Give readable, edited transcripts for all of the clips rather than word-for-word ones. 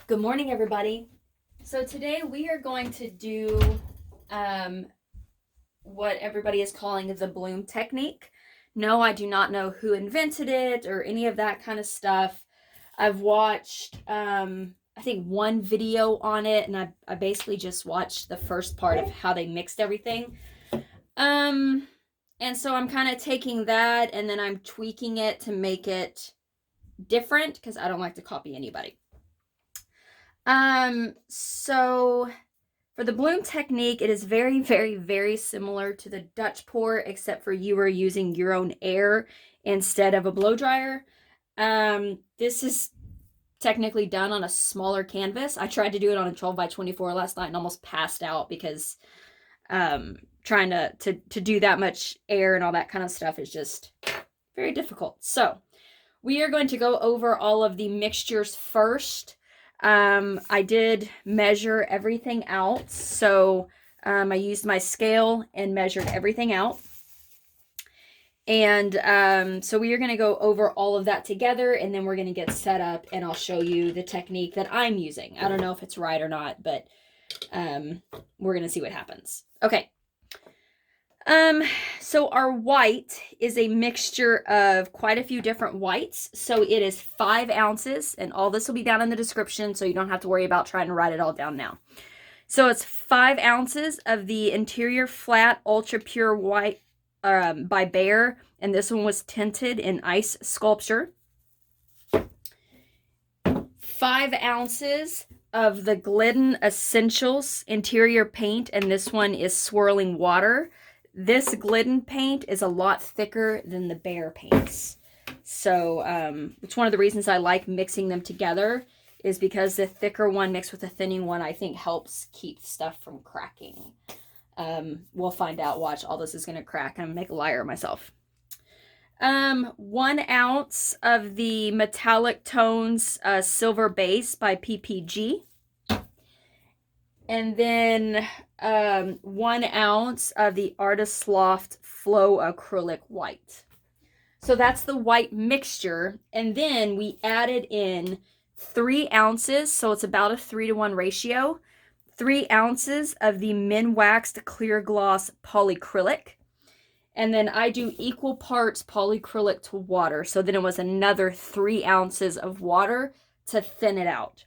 Good morning, everybody. So today we are going to do what everybody is calling the bloom technique. No, I do not know who invented it or any of that kind of stuff. I've watched, I think, one video on it, and I basically just watched the first part of how they mixed everything. And so I'm kind of taking that and then I'm tweaking it to make it different because I don't like to copy anybody. So for the bloom technique, it is very, very, very similar to the Dutch pour, except for you are using your own air instead of a blow dryer. This is technically done on a smaller canvas. I tried to do it on a 12 by 24 last night and almost passed out because trying to do that much air and all that kind of stuff is just very difficult. So we are going to go over all of the mixtures first. I did measure everything out. So I used my scale and measured everything out. And so we are going to go over all of that together, and then we're going to get set up, and I'll show you the technique that I'm using. I don't know if it's right or not, but we're going to see what happens. Okay. So our white is a mixture of quite a few different whites. So it is 5 ounces, and all this will be down in the description, so you don't have to worry about trying to write it all down now. So it's 5 ounces of the Interior Flat Ultra Pure White by Behr, and this one was tinted in Ice Sculpture. 5 ounces of the Glidden Essentials Interior Paint, and this one is Swirling Water. This Glidden paint is a lot thicker than the Behr paints. So it's one of the reasons I like mixing them together, is because the thicker one mixed with the thinning one I think helps keep stuff from cracking. We'll find out. Watch, all this is going to crack. I'm going to make a liar of myself. 1 ounce of the Metallic Tones Silver Base by PPG. And then 1 ounce of the Artist Loft Flow Acrylic White. So that's the white mixture. And then we added in 3 ounces, so it's about a 3-to-1 ratio. 3 ounces of the Min-Waxed Clear Gloss Polycrylic. And then I do equal parts polycrylic to water. So then it was another 3 ounces of water to thin it out.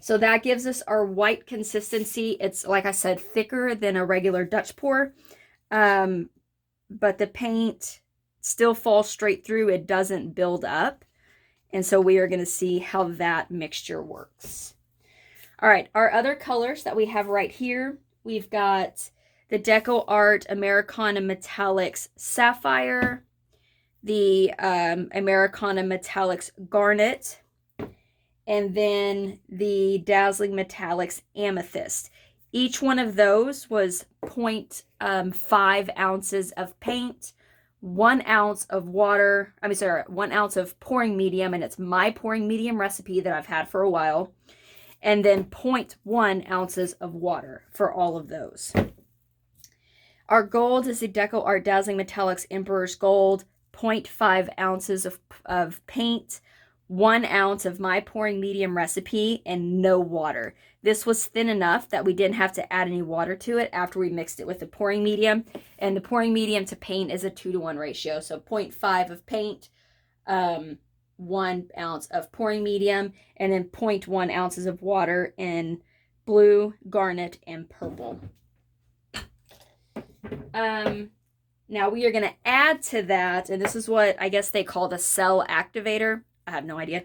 So that gives us our white consistency. It's, like I said, thicker than a regular Dutch pour. But the paint still falls straight through. It doesn't build up. And so we are going to see how that mixture works. All right, our other colors that we have right here, we've got the DecoArt Americana Metallics Sapphire, the Americana Metallics Garnet, and then the Dazzling Metallics Amethyst. Each one of those was 0.5 ounces of paint, 1 ounce of water, 1 ounce of pouring medium, and it's my pouring medium recipe that I've had for a while, and then 0.1 ounces of water for all of those. Our gold is the DecoArt Dazzling Metallics Emperor's Gold, 0.5 ounces of paint, 1 ounce of my pouring medium recipe, and no water. This was thin enough that we didn't have to add any water to it after we mixed it with the pouring medium. And the pouring medium to paint is a 2-to-1 ratio. So 0.5 of paint, 1 ounce of pouring medium, and then 0.1 ounces of water in blue, garnet, and purple. Now we are going to add to that, and this is what I guess they call the cell activator. I have no idea.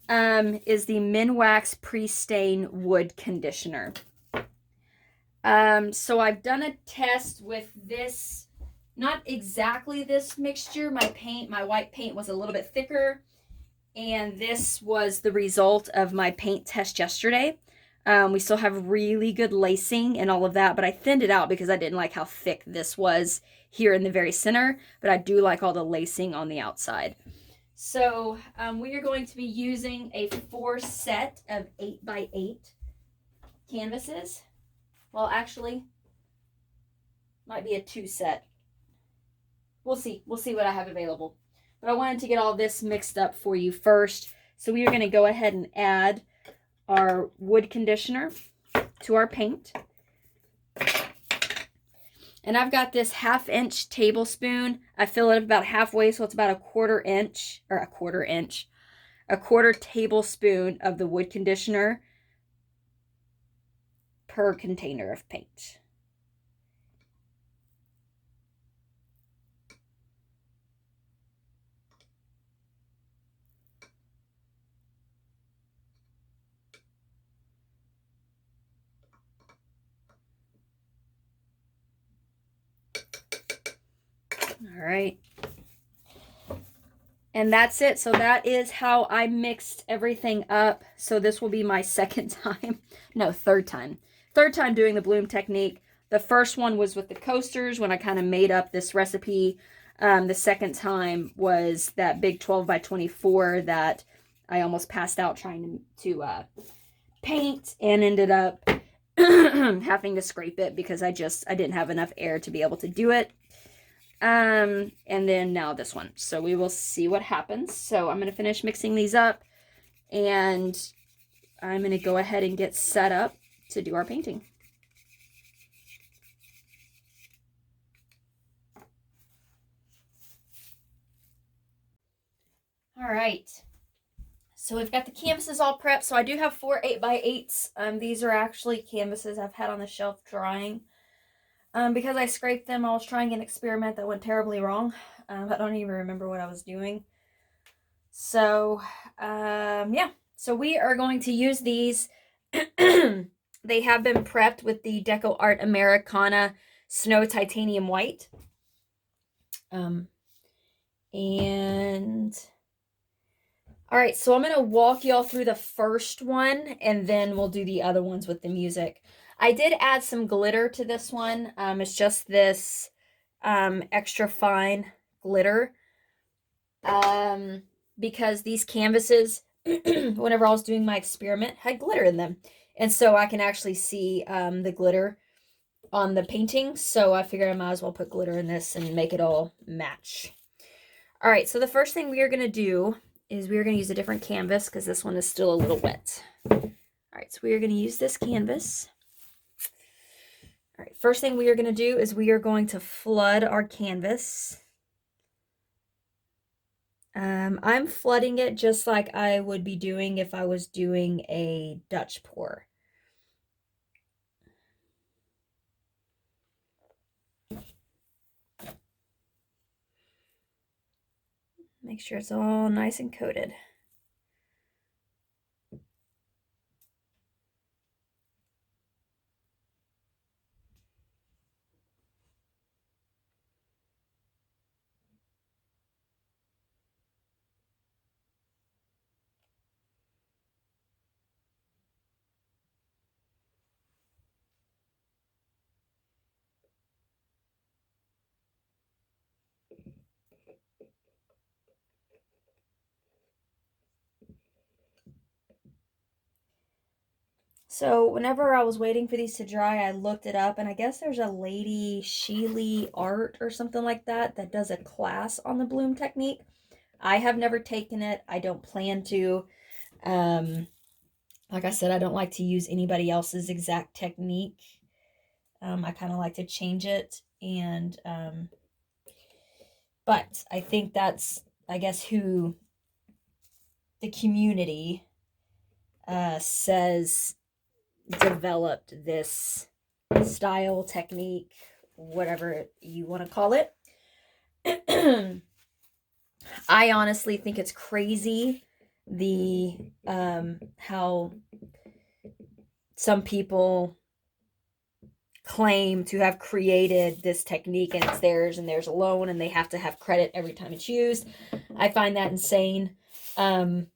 Is the Min-Wax Pre-Stain Wood Conditioner. So I've done a test with this, not exactly this mixture. My white paint was a little bit thicker, and this was the result of my paint test yesterday. We still have really good lacing and all of that, but I thinned it out because I didn't like how thick this was here in the very center, but I do like all the lacing on the outside. So we are going to be using a 4 set of 8x8 canvases. Well, actually, might be a 2 set. We'll see. We'll see what I have available. But I wanted to get all this mixed up for you first. So we are going to go ahead and add our wood conditioner to our paint. And I've got this 1/2-inch tablespoon. I fill it about halfway, so it's about a quarter tablespoon of the wood conditioner per container of paint. All right. And that's it. So that is how I mixed everything up. So this will be my third time. Third time doing the bloom technique. The first one was with the coasters when I kind of made up this recipe. The second time was that big 12 by 24 that I almost passed out trying to paint and ended up having to scrape it because I didn't have enough air to be able to do it. And then now this one. So we will see what happens. So I'm going to finish mixing these up and I'm going to go ahead and get set up to do our painting. All right. So we've got the canvases all prepped. So I do have 4 8x8s. These are actually canvases I've had on the shelf drying. Because I scraped them, I was trying an experiment that went terribly wrong. I don't even remember what I was doing. So, yeah. So we are going to use these. They have been prepped with the DecoArt Americana Snow Titanium White. All right, so I'm going to walk y'all through the first one, and then we'll do the other ones with the music. I did add some glitter to this one. It's just this extra fine glitter. Because these canvases, whenever I was doing my experiment, had glitter in them. And so I can actually see the glitter on the painting. So I figured I might as well put glitter in this and make it all match. All right, so the first thing we are going to do is we are going to use a different canvas because this one is still a little wet. All right, so we are going to use this canvas. All right, first thing we are going to do is we are going to flood our canvas. I'm flooding it just like I would be doing if I was doing a Dutch pour. Make sure it's all nice and coated. So whenever I was waiting for these to dry, I looked it up, and I guess there's a lady, Sheely Art or something like that, that does a class on the bloom technique. I have never taken it. I don't plan to. Like I said, I don't like to use anybody else's exact technique. I kind of like to change it, and but I think that's, I guess, who the community says developed this style, technique, whatever you want to call it. I honestly think it's crazy the how some people claim to have created this technique and it's theirs and theirs alone and they have to have credit every time it's used. I find that insane. You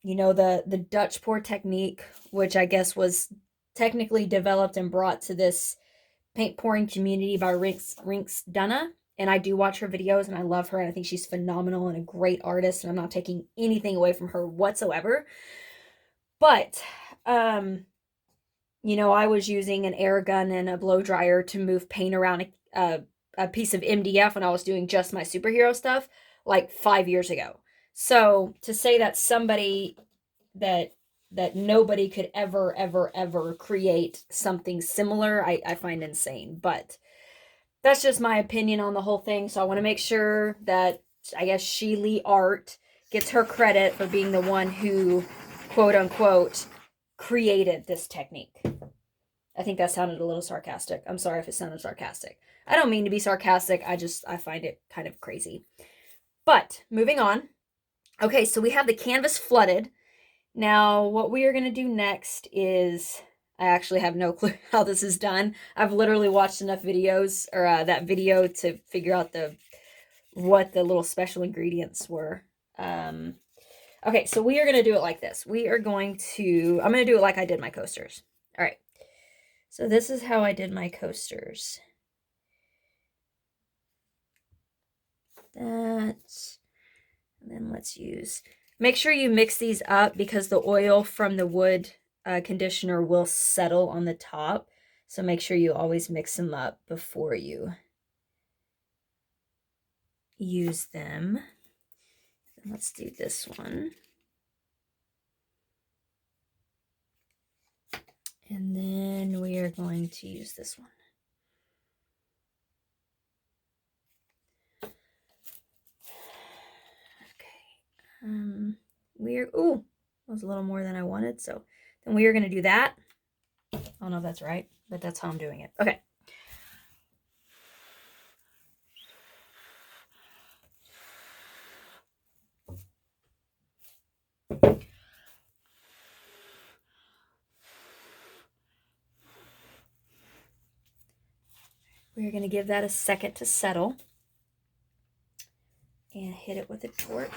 know, the Dutch pour technique, which I guess was technically developed and brought to this paint pouring community by Rinks Dunna. And I do watch her videos and I love her and I think she's phenomenal and a great artist, and I'm not taking anything away from her whatsoever. But, you know, I was using an air gun and a blow dryer to move paint around a piece of MDF when I was doing just my superhero stuff like 5 years ago. So to say that somebody that that nobody could ever, ever, ever create something similar, I find insane. But that's just my opinion on the whole thing. So I want to make sure that, I guess, Sheely Art gets her credit for being the one who, quote unquote, created this technique. I think that sounded a little sarcastic. I'm sorry if it sounded sarcastic. I don't mean to be sarcastic. I find it kind of crazy. But moving on. Okay, so we have the canvas flooded. Now, what we are going to do next is, I actually have no clue how this is done. I've literally watched enough videos, or that video, to figure out what the little special ingredients were. Okay, so we are going to do it like this. I'm going to do it like I did my coasters. All right. So this is how I did my coasters. And then make sure you mix these up, because the oil from the wood conditioner will settle on the top. So make sure you always mix them up before you use them. And let's do this one. And then we are going to use this one. Okay. Ooh, that was a little more than I wanted. So then we are going to do that. I don't know if that's right, but that's how I'm doing it. Okay. We're going to give that a second to settle and hit it with a torch.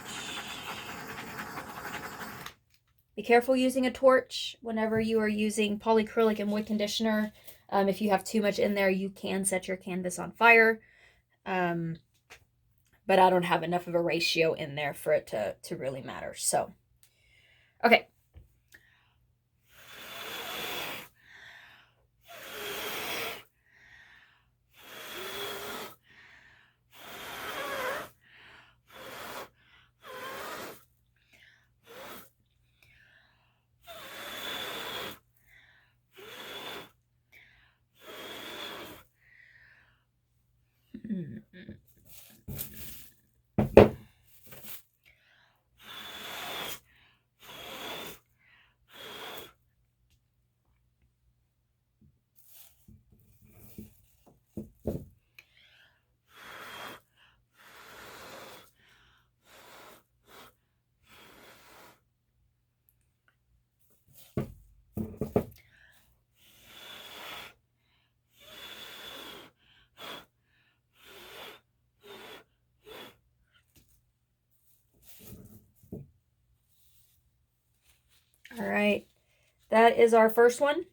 Be careful using a torch whenever you are using polycrylic and wood conditioner. If you have too much in there, you can set your canvas on fire. But I don't have enough of a ratio in there for it to really matter. So, okay. All right, that is our first one.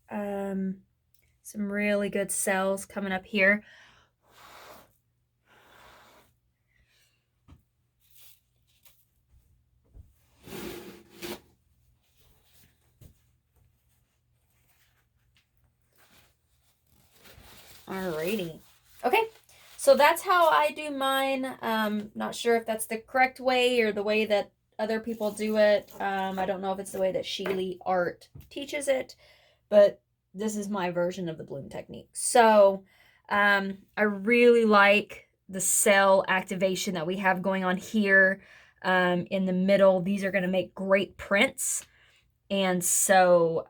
Some really good cells coming up here. Alrighty. Okay, so that's how I do mine. Not sure if that's the correct way or the way that other people do it. I don't know if it's the way that Sheely Art teaches it, but this is my version of the bloom technique. So I really like the cell activation that we have going on here in the middle. These are going to make great prints. And so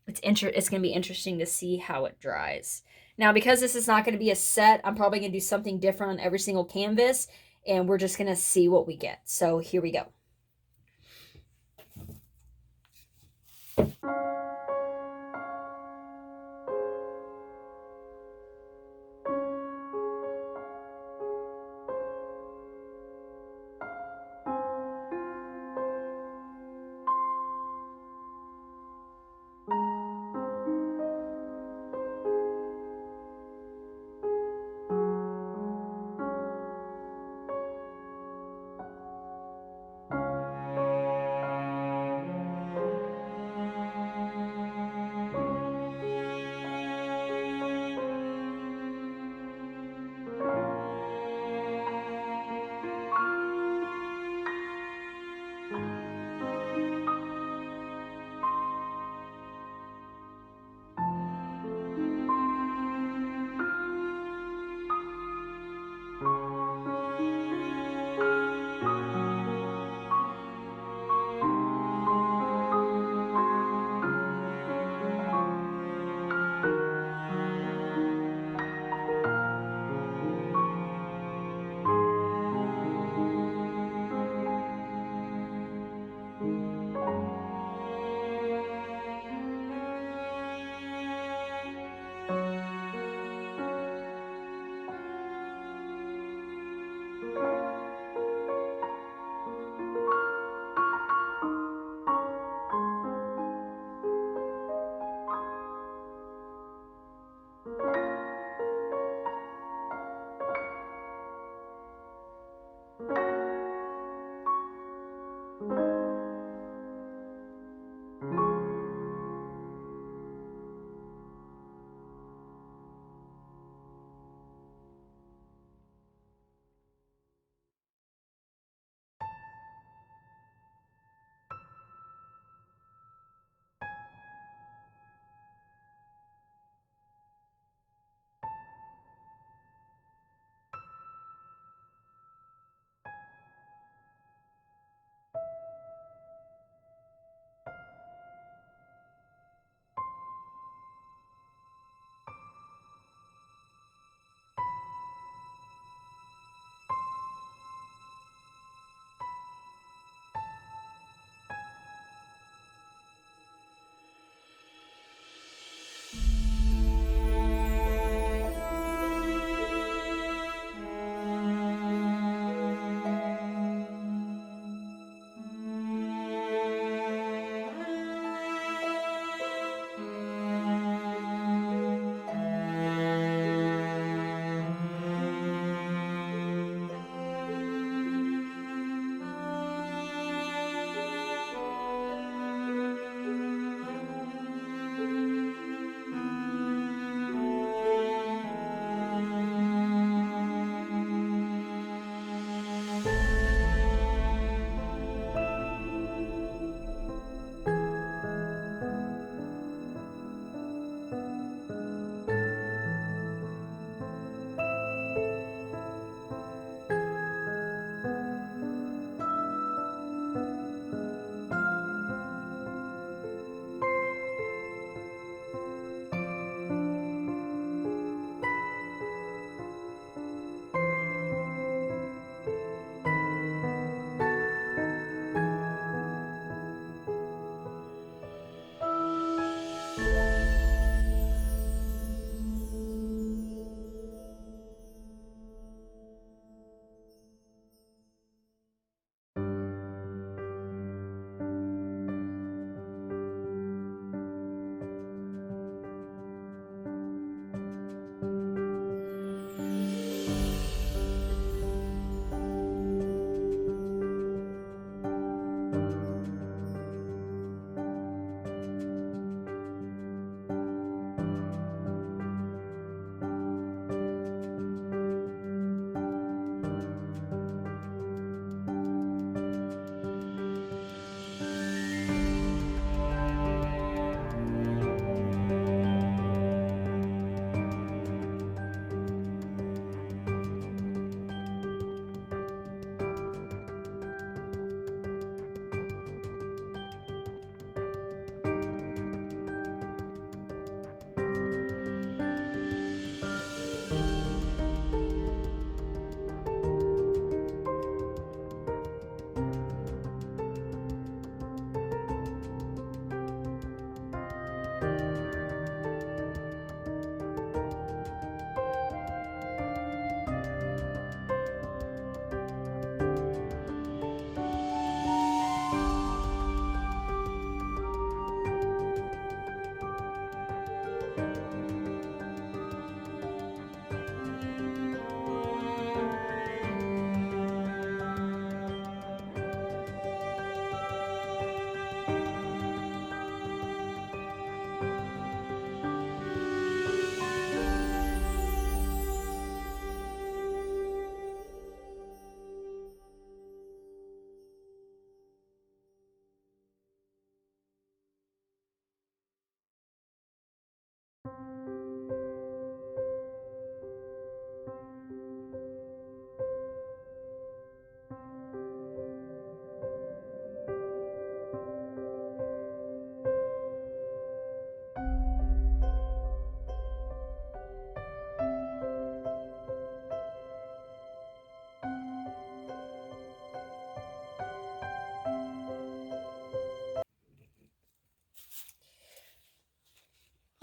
it's going to be interesting to see how it dries. Now, because this is not going to be a set, I'm probably going to do something different on every single canvas, and we're just going to see what we get. So here we go.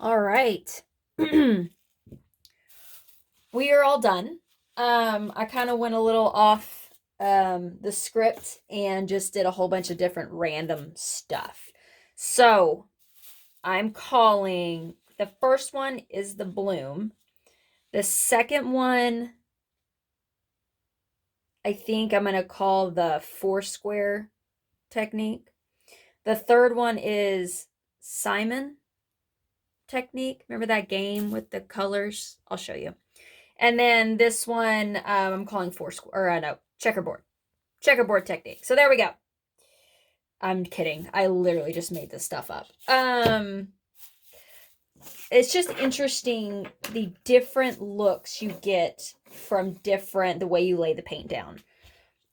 All right. We are all done. I kind of went a little off the script and just did a whole bunch of different random stuff. So I'm calling, the first one is the bloom. The second one, I think I'm going to call the Foursquare technique. The third one is Simon technique. Remember that game with the colors? I'll show you. And then this one, I'm calling Foursquare, or no, checkerboard. Checkerboard technique. So there we go. I'm kidding. I literally just made this stuff up. It's just interesting the different looks you get from the way you lay the paint down.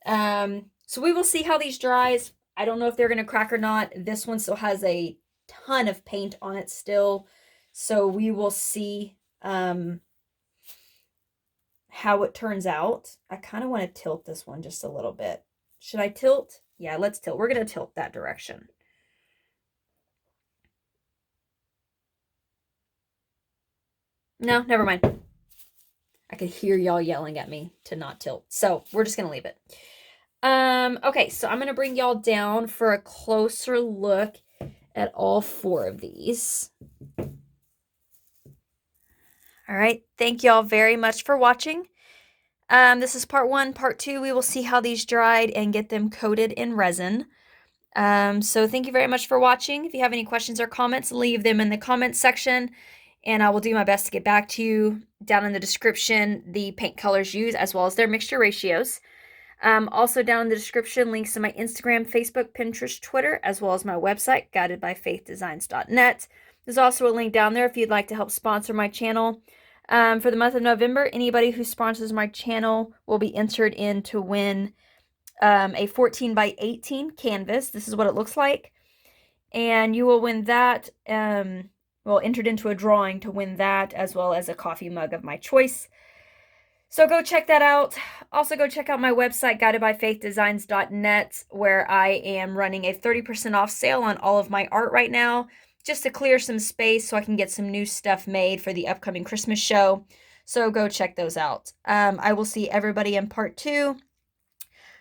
So we will see how these dries. I don't know if they're going to crack or not. This one still has a ton of paint on it still. So we will see how it turns out. I kind of want to tilt this one just a little bit. Should I tilt? Yeah, let's tilt. We're going to tilt that direction. No, never mind. I could hear y'all yelling at me to not tilt. So we're just going to leave it. Okay, so I'm going to bring y'all down for a closer look at all 4 of these. All right, thank y'all very much for watching. This is part 1. Part 2, we will see how these dried and get them coated in resin. So thank you very much for watching. If you have any questions or comments, leave them in the comments section, and I will do my best to get back to you. Down in the description, the paint colors used, as well as their mixture ratios. Also down in the description, links to my Instagram, Facebook, Pinterest, Twitter, as well as my website, guidedbyfaithdesigns.net. There's also a link down there if you'd like to help sponsor my channel. For the month of November, anybody who sponsors my channel will be entered in to win a 14 by 18 canvas. This is what it looks like. And you will win that, well, entered into a drawing to win that, as well as a coffee mug of my choice. So go check that out. Also go check out my website, guidedbyfaithdesigns.net, where I am running a 30% off sale on all of my art right now, just to clear some space so I can get some new stuff made for the upcoming Christmas show. So go check those out. I will see everybody in part 2.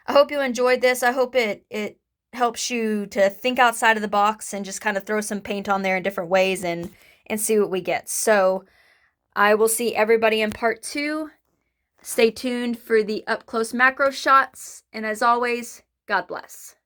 I hope you enjoyed this. I hope it helps you to think outside of the box and just kind of throw some paint on there in different ways and see what we get. So I will see everybody in part 2. Stay tuned for the up-close macro shots. And as always, God bless.